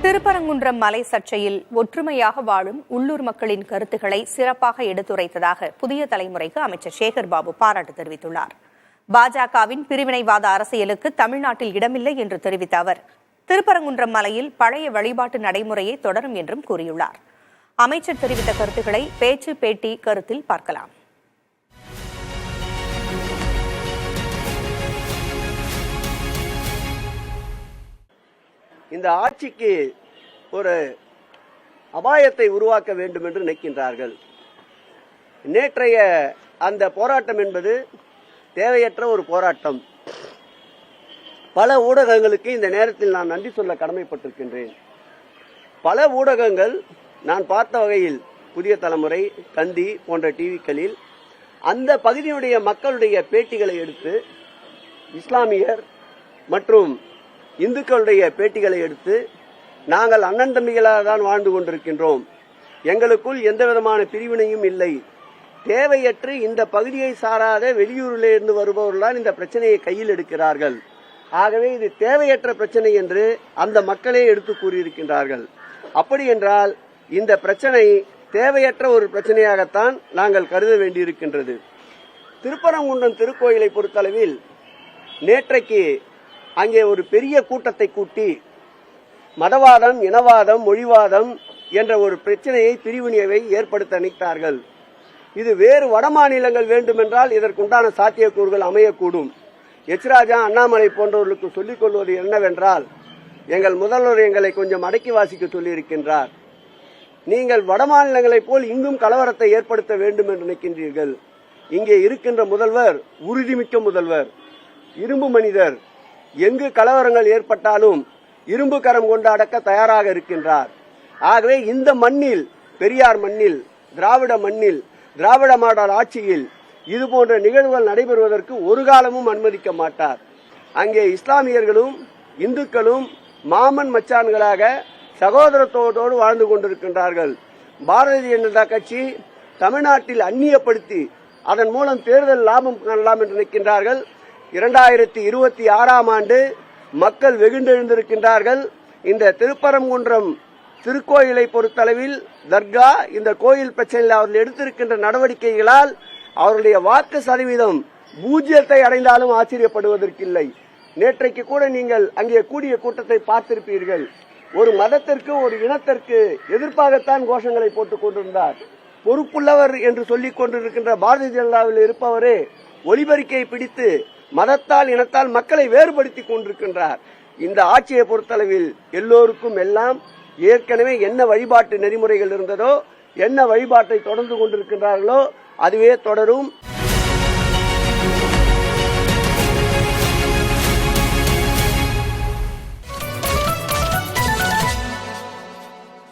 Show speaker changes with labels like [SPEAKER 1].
[SPEAKER 1] திருப்பரங்குன்றம் மலை சர்ச்சையில் ஒற்றுமையாக வாழும் உள்ளூர் மக்களின் கருத்துக்களை சிறப்பாக எடுத்துரைத்ததாக புதிய தலைமுறைக்கு அமைச்சர் சேகர் பாபு பாராட்டு தெரிவித்துள்ளார். பாஜகவின் பிரிவினைவாத அரசியலுக்கு தமிழ்நாட்டில் இடமில்லை என்று தெரிவித்த அவர், திருப்பரங்குன்றம் மலையில் பழைய வழிபாட்டு நடைமுறையை தொடரும் என்றும் கூறியுள்ளார். அமைச்சர் தெரிவித்த கருத்துக்களை பேச்சு பேட்டி கருத்தில் பார்க்கலாம்.
[SPEAKER 2] இந்த ஆட்சிக்கு ஒரு அபாயத்தை உருவாக்க வேண்டும் என்று நினைக்கின்றார்கள். நேற்றைய அந்த போராட்டம் என்பது தேவையற்ற ஒரு போராட்டம். பல ஊடகங்களுக்கு இந்த நேரத்தில் நான் நன்றி சொல்ல கடமைப்பட்டிருக்கின்றேன். பல ஊடகங்கள் நான் பார்த்த வகையில் புதிய தலைமுறை, தந்தி போன்ற டிவிக்களில் அந்த பகுதியுடைய மக்களுடைய பேட்டிகளை எடுத்து, இஸ்லாமியர் மற்றும் இந்துக்களுடைய பேட்டிகளை எடுத்து, நாங்கள் அண்ணன் தம்பிகளாக தான் வாழ்ந்து கொண்டிருக்கின்றோம், எங்களுக்குள் எந்த விதமான பிரிவினையும் இல்லை, தேவையற்று இந்த பகுதியை சாராத வெளியூரில் இருந்து வருபவர்கள்தான் இந்த பிரச்சனையை கையில் எடுக்கிறார்கள், ஆகவே இது தேவையற்ற பிரச்சனை என்று அந்த மக்களே எடுத்து கூறியிருக்கின்றார்கள். அப்படி என்றால் இந்த பிரச்சனை தேவையற்ற ஒரு பிரச்சனையாகத்தான் நாங்கள் கருத வேண்டியிருக்கின்றது. திருப்பரங்குன்றம் திருக்கோயிலை பொறுத்தளவில் நேற்றைக்கு அங்கே ஒரு பெரிய கூட்டத்தை கூட்டி மதவாதம், இனவாதம், மொழிவாதம் என்ற ஒரு பிரச்சனையை, பிரிவினையை ஏற்படுத்த நினைத்தார்கள். இது வேறு வட மாநிலங்கள் வேண்டுமென்றால் இதற்குண்டான சாத்தியக்கூறுகள் அமையக்கூடும். எச் ராஜா, அண்ணாமலை போன்றவர்களுக்கு சொல்லிக் கொள்வது என்னவென்றால், எங்கள் முதல்வர் எங்களை கொஞ்சம் அடக்கி வாசிக்க சொல்லியிருக்கின்றார். நீங்கள் வட மாநிலங்களைப் போல் இங்கும் கலவரத்தை ஏற்படுத்த வேண்டும் என்று நினைக்கின்றீர்கள். இங்கே இருக்கின்ற முதல்வர் உறுதிமிக்க முதல்வர், இரும்பு மனிதர். எங்கு கலவரங்கள் ஏற்பட்டாலும் இரும்பு கரம் கொண்டு அடக்க தயாராக இருக்கின்றார். ஆகவே இந்த மண்ணில், பெரியார் மண்ணில், திராவிட மண்ணில், திராவிட மாடல் ஆட்சியில் இதுபோன்ற நிகழ்வுகள் நடைபெறுவதற்கு ஒரு காலமும் அனுமதிக்க மாட்டார். அங்கே இஸ்லாமியர்களும் இந்துக்களும் மாமன் மச்சான்களாக சகோதரத்தோடு வாழ்ந்து கொண்டிருக்கின்றார்கள். பாரதிய ஜனதா கட்சி தமிழ்நாட்டில் அந்நியப்படுத்தி அதன் மூலம் தேர்தல் லாபம் காணலாம் என்று நினைக்கின்றார்கள். 2026ஆம் ஆண்டு மக்கள் வெகுண்டெழுந்திருக்கின்றார்கள். இந்த திருப்பரங்குன்றம் திருக்கோயிலை பொறுத்தளவில் தர்கா, இந்த கோயில் பிரச்சனையில் அவர்கள் எடுத்திருக்கின்ற நடவடிக்கைகளால் அவருடைய வாக்கு சதவீதம் 0 அடைந்தாலும் ஆச்சரியப்படுவதற்கில்லை. நேற்றைக்கு கூட நீங்கள் அங்கே கூடிய கூட்டத்தை பார்த்திருப்பீர்கள். ஒரு மதத்திற்கு, ஒரு இனத்திற்கு எதிர்ப்பாகத்தான் கோஷங்களை போட்டுக் கொண்டிருந்தார். பொறுப்புள்ளவர் என்று சொல்லிக் கொண்டிருக்கின்ற பாரதிய ஜனதாவில் இருப்பவரே ஒலிபெருக்கியை பிடித்து மதத்தால், இனத்தால் மக்களை வேறுபடுத்திக் கொண்டிருக்கின்றார். இந்த ஆட்சியை பொறுத்தளவில் எல்லோருக்கும் எல்லாம் ஏற்கனவே என்ன வழிபாட்டு நெறிமுறைகள் இருந்ததோ, என்ன வழிபாட்டை தொடர்ந்து கொண்டிருக்கின்றார்களோ அதுவே தொடரும்.